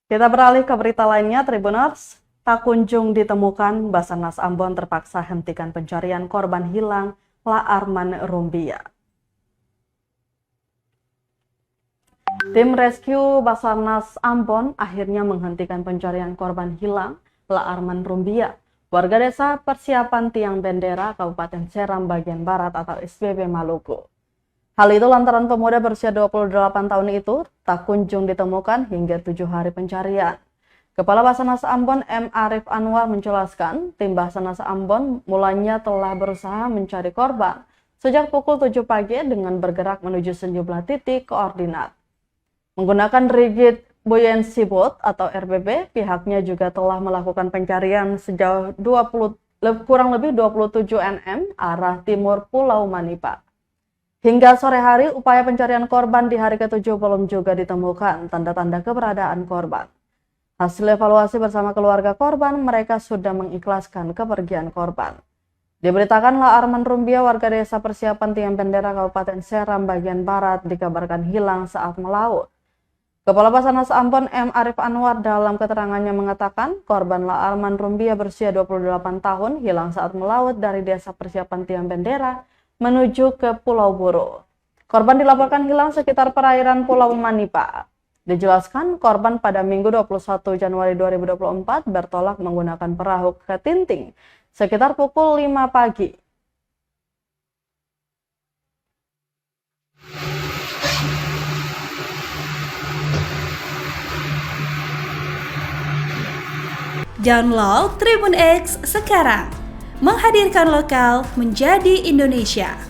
Kita beralih ke berita lainnya, Tribuners. Tak kunjung ditemukan, Basarnas Ambon terpaksa hentikan pencarian korban hilang La Arman Rumbia. Tim rescue Basarnas Ambon akhirnya menghentikan pencarian korban hilang La Arman Rumbia, warga desa Persiapan Tiang Bendera, Kabupaten Seram bagian Barat atau SBB Maluku. Hal itu lantaran pemuda berusia 28 tahun itu tak kunjung ditemukan hingga 7 hari pencarian. Kepala Basarnas Ambon M. Arif Anwar menjelaskan, tim Basarnas Ambon mulanya telah berusaha mencari korban sejak pukul 7 pagi dengan bergerak menuju sejumlah titik koordinat. Menggunakan rigid buoyancy boat atau RBB, pihaknya juga telah melakukan pencarian sejauh kurang lebih 27 nm arah timur Pulau Manipa. Hingga sore hari, upaya pencarian korban di hari ke-7 belum juga ditemukan tanda-tanda keberadaan korban. Hasil evaluasi bersama keluarga korban, mereka sudah mengikhlaskan kepergian korban. Diberitakan La Arman Rumbia, warga desa Persiapan Tiang Bendera, Kabupaten Seram bagian Barat, dikabarkan hilang saat melaut. Kepala Basarnas Ambon M. Arif Anwar dalam keterangannya mengatakan, korban La Arman Rumbia berusia 28 tahun hilang saat melaut dari desa Persiapan Tiang Bendera menuju ke Pulau Buru. Korban dilaporkan hilang sekitar perairan Pulau Manipa. Dijelaskan, korban pada Minggu 21 Januari 2024 bertolak menggunakan perahu ke Tinting sekitar pukul 5 pagi. Download Tribun X sekarang, menghadirkan lokal menjadi Indonesia.